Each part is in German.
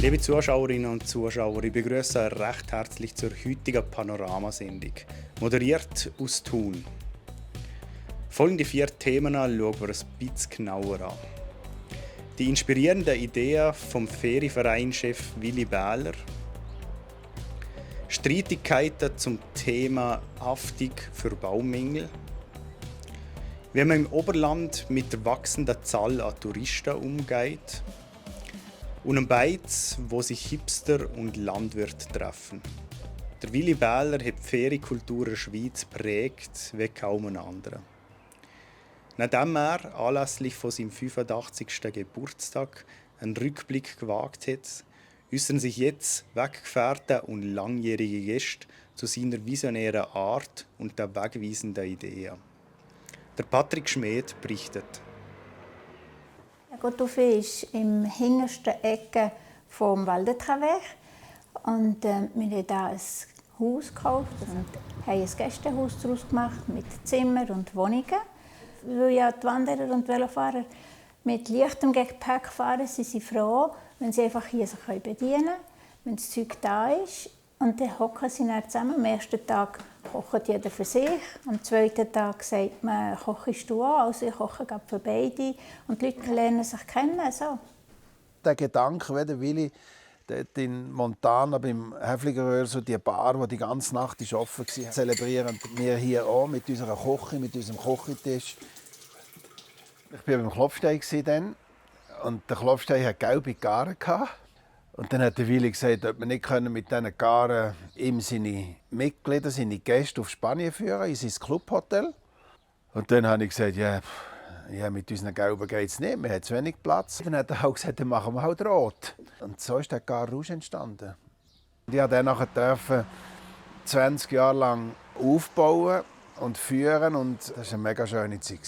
Liebe Zuschauerinnen und Zuschauer, ich begrüße euch recht herzlich zur heutigen Panoramasendung, moderiert aus Thun. Folgende 4 Themen schauen wir ein bisschen genauer an. Die inspirierenden Ideen vom Ferienverein-Chef Willi Bähler, Streitigkeiten zum Thema Haftung für Baumängel, wie man im Oberland mit der wachsenden Zahl an Touristen umgeht und ein Beiz, wo sich Hipster und Landwirte treffen. Der Willi Bähler hat die Ferienkultur der Schweiz prägt wie kaum ein anderer. Nachdem er anlässlich von seinem 85. Geburtstag einen Rückblick gewagt hat, äußern sich jetzt Weggefährte und langjährige Gäste zu seiner visionären Art und der wegweisenden Ideen. Der Patrick Schmed berichtet. Gottofe ist im hintersten Ecke vom Waldetravers und wir haben hier ein Haus gekauft und haben ein Gästehaus daraus gemacht mit Zimmern und Wohnungen. Weil ja die Wanderer und Velofahrer mit leichtem Gepäck fahren, sind sie froh, wenn sie einfach hier sich bedienen können, wenn das Zeug da ist. Und dann hocken sie dann zusammen. Am ersten Tag kocht jeder für sich. Am zweiten Tag sagt man, kochst du auch? Also ich koche für beide. Und die Leute lernen sich kennen. So. Der Gedanke, wie der Willi dort in Montana beim Häfligeröhr, so die Bar, die die ganze Nacht offen war, zelebrieren wir hier auch mit unserer Küche, mit unserem Kochentisch. Ich war beim Klopfstein dann, und der Klopfstein hatte gelbe Garen. Und dann hat der Willi gesagt, ob wir nicht mit diesen Garen ihm seine Mitglieder, seine Gäste auf Spanien führen, in sein Clubhotel. Und dann habe ich gesagt, ja, mit unseren Gelben geht es nicht, wir haben zu wenig Platz. Dann hat er auch gesagt, dann machen wir halt rot. Und so ist der Gar Rouge entstanden. Ich durfte dann nachher 20 Jahre lang aufbauen und führen, und das war eine mega schöne Zeit.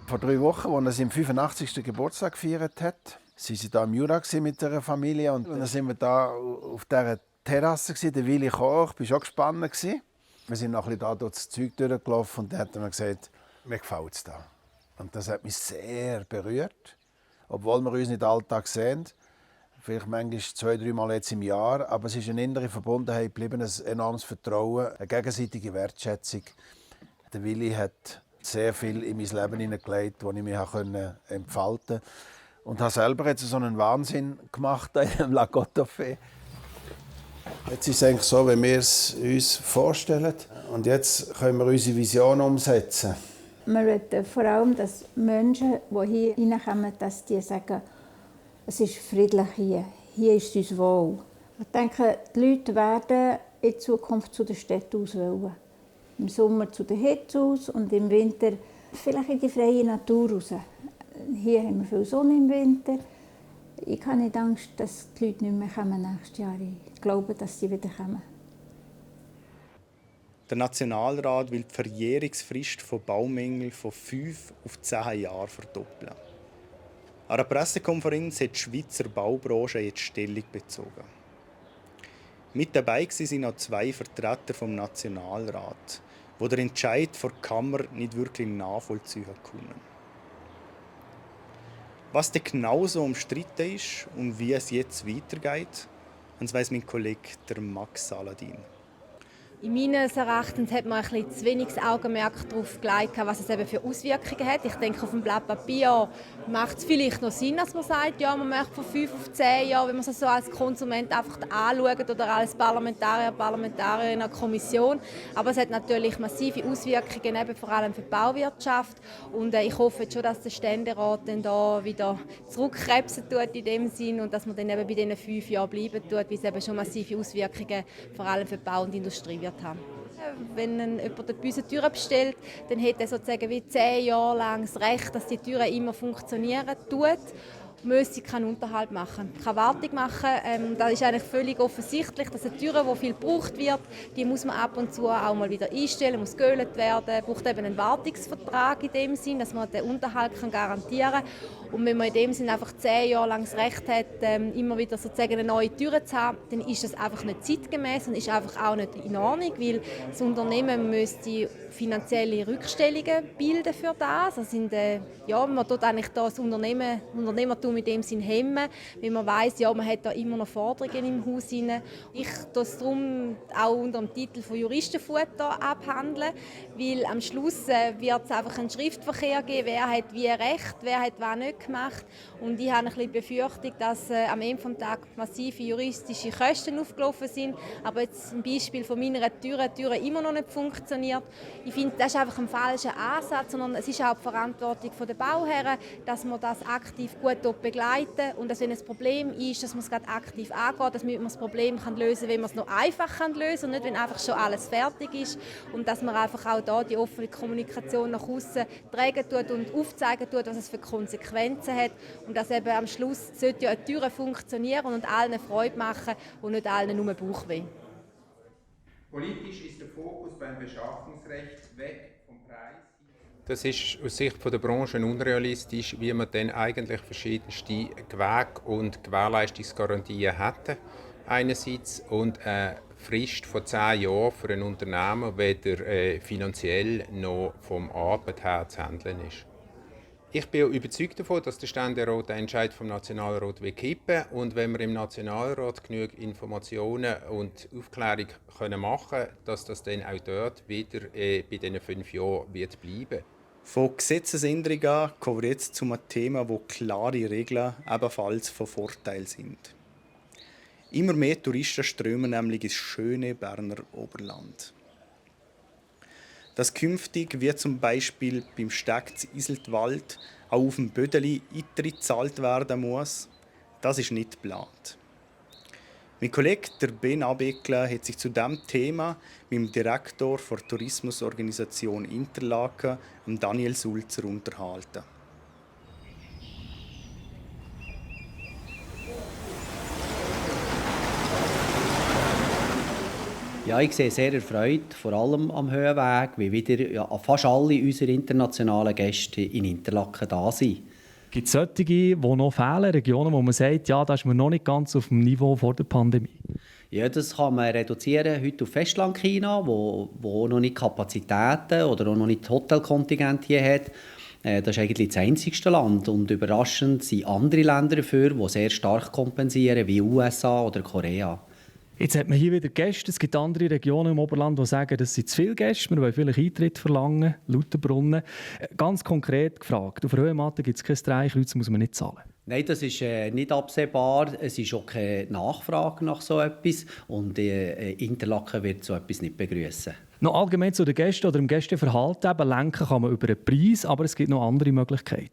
Vor 3 Wochen, als er seinen 85. Geburtstag gefeiert hat, waren sie hier im Jura mit der Familie. Und dann sind wir hier auf dieser Terrasse, der Willi Koch. Ich war schon gespannt. Wir sind noch ein bisschen durch das Zeug durchgelaufen und dann hat er mir gesagt, mir gefällt es da. Und das hat mich sehr berührt. Obwohl wir uns nicht alltag sehen. Vielleicht manchmal 2-3 Mal jetzt im Jahr. Aber es ist eine innere Verbundenheit geblieben, ein enormes Vertrauen, eine gegenseitige Wertschätzung. Der Willi hat sehr viel in mein Leben hineingelegt, das ich mich entfalten konnte. Und habe selber jetzt so einen Wahnsinn gemacht in dem La Gottofe. Jetzt ist es eigentlich so, wie wir es uns vorstellen. Und jetzt können wir unsere Vision umsetzen. Wir wollen vor allem, dass Menschen, die hier reinkommen, dass die sagen, es ist friedlich hier, hier ist es uns wohl. Ich denke, die Leute werden in Zukunft zu den Städten aus wollen. Im Sommer zu der Hitze aus und im Winter vielleicht in die freie Natur raus. Hier haben wir viel Sonne im Winter. Ich habe nicht Angst, dass die Leute nicht mehr kommen nächstes Jahr. Ich glaube, dass sie wieder kommen. Der Nationalrat will die Verjährungsfrist von Baumängeln von 5 auf 10 Jahre verdoppeln. An einer Pressekonferenz hat die Schweizer Baubranche jetzt Stellung bezogen. Mit dabei waren noch 2 Vertreter vom Nationalrat, die den Entscheid der Kammer nicht wirklich nachvollziehen konnten. Was denn genauso umstritten ist und wie es jetzt weitergeht, das weiss mein Kollege der Max Saladin. In meines Erachtens hat man ein bisschen zu wenig Augenmerk darauf gelegt, was es eben für Auswirkungen hat. Ich denke, auf dem Blatt Papier macht es vielleicht noch Sinn, dass man sagt, ja, man möchte von 5 auf 10 Jahre, wenn man es so als Konsument einfach anschaut oder als Parlamentarier, Parlamentarierin in einer Kommission. Aber es hat natürlich massive Auswirkungen, eben vor allem für die Bauwirtschaft. Und ich hoffe jetzt schon, dass der Ständerat dann da wieder zurückkrebsen tut in dem Sinn und dass man dann eben bei diesen 5 Jahren bleiben tut, weil es eben schon massive Auswirkungen vor allem für die Bau- und Industrie haben. Wenn jemand bei uns eine Tür bestellt, dann hat er sozusagen wie 10 Jahre lang das Recht, dass die Türen immer funktionieren tut. Müsste keinen Unterhalt machen, keine Wartung machen. Das ist eigentlich völlig offensichtlich, dass eine Tür, die viel gebraucht wird, die muss man ab und zu auch mal wieder einstellen, muss geölt werden, braucht eben einen Wartungsvertrag in dem Sinn, dass man den Unterhalt garantieren kann. Und wenn man in dem Sinn einfach 10 Jahre lang das Recht hat, immer wieder sozusagen eine neue Tür zu haben, dann ist das einfach nicht zeitgemäß und ist einfach auch nicht in Ordnung, weil das Unternehmen müsste finanzielle Rückstellungen bilden für das. Das sind, man tut eigentlich das Unternehmertum in dem Sinn hemmen, weil man weiss, ja, man hat da immer noch Forderungen im Haus rein. Ich tue es darum auch unter dem Titel von Juristenfutter abhandeln, weil am Schluss wird es einfach einen Schriftverkehr geben, wer hat wie Recht, wer hat was nicht gemacht. Und ich habe ein bisschen die Befürchtung, dass am Ende des Tages massive juristische Kosten aufgelaufen sind, aber jetzt ein Beispiel von meiner Türe immer noch nicht funktioniert. Ich finde, das ist einfach ein falscher Ansatz, sondern es ist auch die Verantwortung der Bauherren, dass man das aktiv gut begleiten und dass, wenn ein Problem ist, dass man es gerade aktiv angeht, dass man das Problem lösen kann, wenn man es noch einfach lösen kann und nicht, wenn einfach schon alles fertig ist. Und dass man einfach auch da die offene Kommunikation nach außen tragen tut und aufzeigen tut, was es für Konsequenzen hat. Und dass eben am Schluss sollte ja eine Tür funktionieren und allen Freude machen und nicht allen nur Bauchweh. Politisch ist der Fokus beim Beschaffungsrecht weg vom Preis. Das ist aus Sicht der Branche unrealistisch, wie man dann eigentlich verschiedenste Wege und Gewährleistungsgarantien hätte einerseits und eine Frist von 10 Jahren für einen Unternehmer weder finanziell noch vom Arbeit her zu handeln ist. Ich bin überzeugt davon, dass der Ständerat den Entscheid vom Nationalrat kippen will. Und wenn wir im Nationalrat genug Informationen und Aufklärung machen können, dass das dann auch dort wieder bei diesen 5 Jahren wird bleiben. Von Gesetzesänderungen kommen wir jetzt zu einem Thema, wo klare Regeln ebenfalls von Vorteil sind. Immer mehr Touristen strömen nämlich ins schöne Berner Oberland. Dass künftig, wie zum Beispiel beim Steg zu Iseltwald, auch auf dem Bödeli Eintritt gezahlt werden muss, das ist nicht geplant. Mein Kollege der Ben Abeckler hat sich zu diesem Thema mit dem Direktor der Tourismusorganisation Interlaken, Daniel Sulzer, unterhalten. Ja, ich sehe sehr erfreut, vor allem am Höhenweg, wie wieder fast alle unsere internationalen Gäste in Interlaken da sind. Gibt es solche, die noch fehlen, Regionen, wo man sagt, ja, da ist man noch nicht ganz auf dem Niveau vor der Pandemie? Ja, das kann man reduzieren heute auf Festlandchina, wo noch nicht Kapazitäten oder auch noch nicht Hotelkontingent hier hat. Das ist eigentlich das einzigste Land. Und überraschend sind andere Länder dafür, die sehr stark kompensieren, wie USA oder Korea. Jetzt hat man hier wieder Gäste. Es gibt andere Regionen im Oberland, die sagen, das sind zu viele Gäste. Wir wollen vielleicht Eintritt verlangen, Lauterbrunnen. Ganz konkret gefragt, auf der Höhenmatte gibt es kein Streichkreuz, muss man nicht zahlen? Nein, das ist nicht absehbar. Es ist auch keine Nachfrage nach so etwas. Und Interlaken wird so etwas nicht begrüßen. Noch allgemein zu den Gästen oder dem Gästeverhalten. Eben, lenken kann man über den Preis, aber es gibt noch andere Möglichkeiten.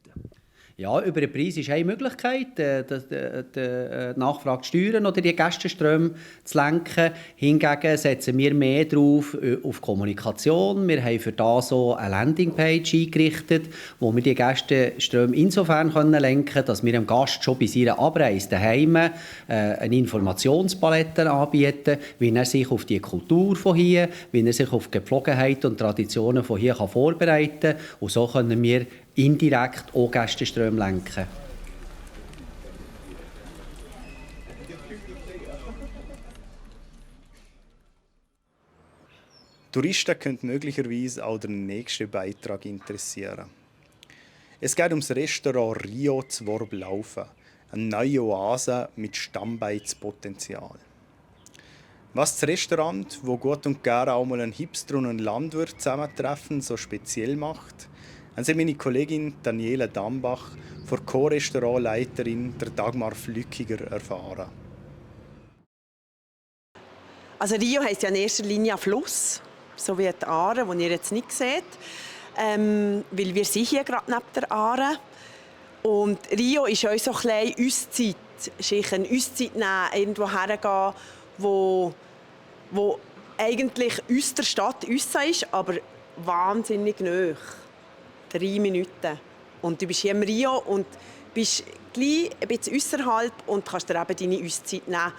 Ja, über den Preis ist eine Möglichkeit, die Nachfrage zu steuern oder die Gästeströme zu lenken. Hingegen setzen wir mehr drauf auf Kommunikation. Wir haben für das so eine Landingpage eingerichtet, wo wir die Gästeströme insofern lenken können, dass wir dem Gast schon bei seiner Abreise daheim eine Informationspalette anbieten, wie er sich auf die Kultur von hier, wie er sich auf die Gepflogenheiten und Traditionen von hier vorbereiten kann. Und so können wir indirekt auch Gästeströme lenken. Touristen könnte möglicherweise auch den nächsten Beitrag interessieren. Es geht um das Restaurant Rio zu Worblaufen, eine neue Oase mit Stammbeitspotenzial. Was das Restaurant, wo gut und gerne auch mal ein Hipster und ein Landwirt zusammentreffen, so speziell macht, haben Sie meine Kollegin Daniela Dambach von Co-Restaurantleiterin der Dagmar Flückiger erfahren. Also Rio heisst ja in erster Linie ein Fluss, so wie die Aare, die ihr jetzt nicht seht. Weil wir sind hier gerade neben der Aare. Und Rio ist auch so ein bisschen Auszeit. Sich eine Auszeit nehmen, irgendwo hergehen, wo eigentlich aus der Stadt ist, aber wahnsinnig nahe. 3 Minuten. Und du bist hier im Rio und bist gleich ein bisschen ausserhalb und kannst dir eben deine Auszeit nehmen.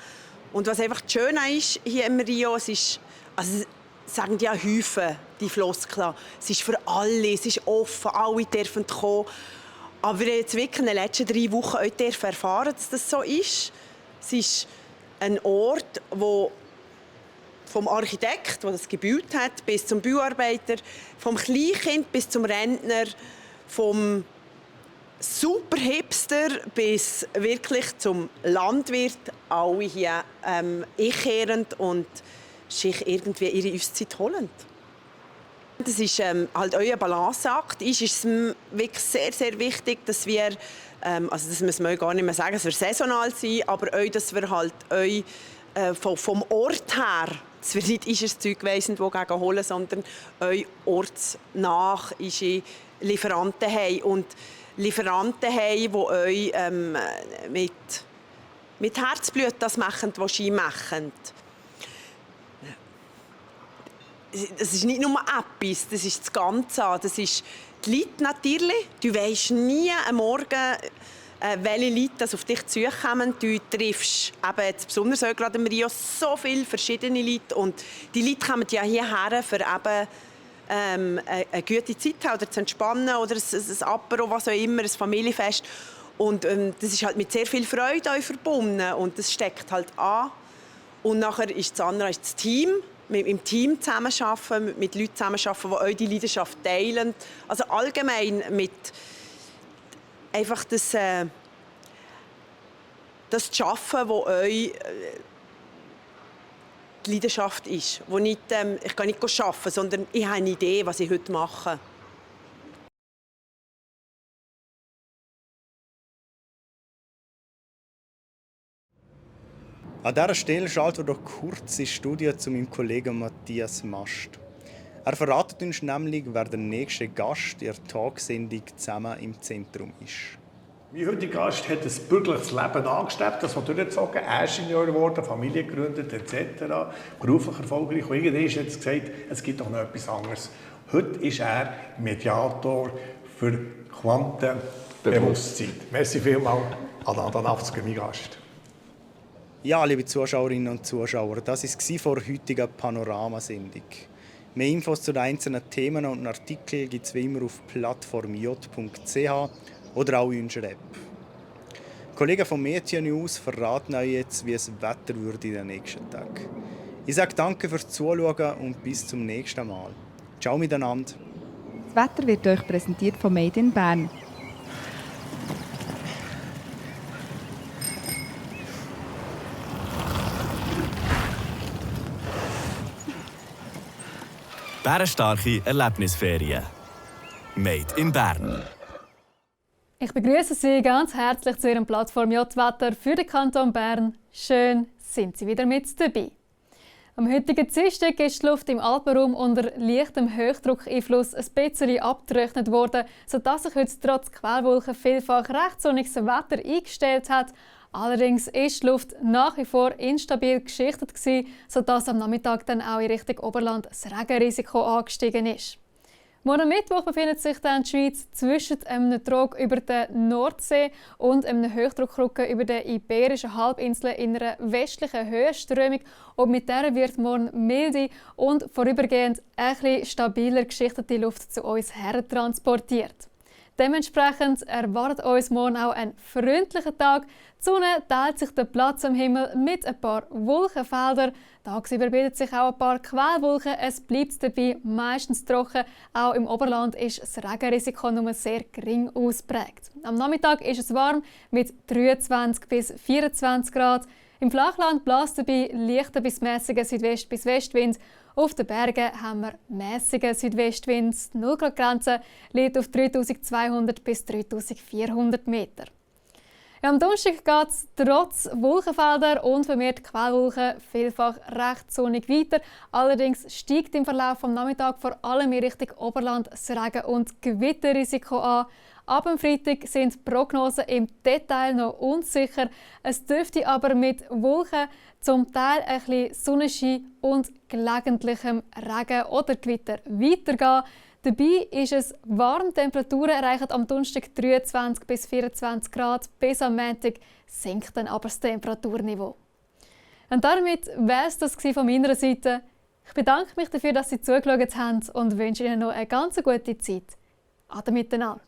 Und was einfach schön ist hier im Rio, es ist, also sagen die ja Häufen, die Floskeln. Es ist für alle, es ist offen, alle dürfen kommen. Aber wir haben jetzt wirklich in den letzten 3 Wochen auch erfahren, dass das so ist. Es ist ein Ort, wo vom Architekt, der das gebaut hat, bis zum Bauarbeiter, vom Kleinkind bis zum Rentner, vom super Hipster bis wirklich zum Landwirt, alle hier einkehrend und sich irgendwie ihre Auszeit holend. Das ist halt euer Balanceakt. Ist es wirklich sehr, sehr wichtig, dass wir, also das müssen wir gar nicht mehr sagen, dass wir saisonal sind, aber euch, dass wir halt euch vom Ort her, dass wir nicht ist Zeug weiss und wo gegen holen, sondern euch ortsnah Lieferanten haben. Und Lieferanten haben, die euch mit Herzblut das machen, was sie machen. Das ist nicht nur etwas, das ist das Ganze. Das ist die Leute natürlich. Du weisst nie am Morgen, welche Leute auf dich zukommen. Du triffst eben jetzt besonders auch gerade im Rio so viele verschiedene Leute. Und die Leute kommen ja hierher, für eben eine gute Zeit haben oder zu entspannen oder ein Apero, was auch immer, ein Familienfest. Und das ist halt mit sehr viel Freude auch verbunden und das steckt halt an. Und nachher ist das andere ist das Team, im Team zusammenarbeiten, mit Leuten zusammenarbeiten, die euch die Leidenschaft teilen. Also allgemein mit einfach das zu schaffen, was euch die Leidenschaft ist. Wo nicht, ich kann nicht arbeiten, sondern ich habe eine Idee, was ich heute mache. An dieser Stelle schalten wir doch kurz ins Studio zu meinem Kollegen Matthias Mast. Er verratet uns nämlich, wer der nächste Gast in der Talksendung «Zusammen im Zentrum» ist. Mein heutiger Gast hat ein bürgerliches Leben angestrebt, das hat durchgezogen, Ingenieur geworden, Familie gegründet etc., beruflich erfolgreich. Und irgendwann hat er gesagt, es gibt doch noch etwas anderes. Heute ist er Mediator für Quantenbewusstsein. Merci vielmals an Adam Nafzger, mein Gast. Ja, liebe Zuschauerinnen und Zuschauer, das war es vor der heutigen Panoramasendung. Mehr Infos zu den einzelnen Themen und Artikeln gibt es wie immer auf plattformj.ch oder auch in unserer App. Die Kollegen von Media News verraten euch jetzt, wie es Wetter wird in den nächsten Tagen. Ich sage danke fürs Zuschauen und bis zum nächsten Mal. Ciao miteinander. Das Wetter wird euch präsentiert von Made in Bern. Bärenstarke Erlebnisferien. Made in Bern. Ich begrüße Sie ganz herzlich zu Ihrem Plattform J-Wetter für den Kanton Bern. Schön, sind Sie wieder mit dabei. Am heutigen Dienstag ist die Luft im Alpenraum unter leichtem Hochdruckeinfluss ein bisschen abgetrocknet worden, sodass sich heute trotz Quellwolken vielfach recht sonniges Wetter eingestellt hat. Allerdings ist die Luft nach wie vor instabil geschichtet, sodass am Nachmittag dann auch in Richtung Oberland das Regenrisiko angestiegen ist. Morgen Mittwoch befindet sich dann die Schweiz zwischen einem Druck über der Nordsee und einem Hochdruckrücken über der Iberischen Halbinsel in einer westlichen Höhenströmung. Und mit der wird morgen milde und vorübergehend etwas stabiler geschichtete Luft zu uns hertransportiert. Dementsprechend erwartet uns morgen auch ein freundlicher Tag. Die Sonne teilt sich den Platz am Himmel mit ein paar Wolkenfeldern. Tagsüber bilden sich auch ein paar Quellwolken. Es bleibt dabei meistens trocken. Auch im Oberland ist das Regenrisiko nur sehr gering ausgeprägt. Am Nachmittag ist es warm mit 23 bis 24 Grad. Im Flachland bläst dabei leichter bis mäßiger Südwest- bis Westwind. Auf den Bergen haben wir mäßigen Südwestwind. Die 0-Grad-Grenze liegt auf 3200 bis 3400 Meter. Am Donnerstag geht es trotz Wolkenfelder und vermehrt Quellwolken vielfach recht sonnig weiter. Allerdings steigt im Verlauf des Nachmittags vor allem in Richtung Oberland das Regen- und Gewitterrisiko an. Ab dem Freitag sind die Prognosen im Detail noch unsicher. Es dürfte aber mit Wolken, zum Teil ein bisschen Sonnenschein und gelegentlichem Regen oder Gewitter weitergehen. Dabei ist es warm. Temperaturen erreichen am Donnerstag 23 bis 24 Grad. Bis am Montag sinkt dann aber das Temperaturniveau. Und damit wäre es das von meiner Seite. Ich bedanke mich dafür, dass Sie zugeschaut haben und wünsche Ihnen noch eine ganz gute Zeit. Ade miteinander.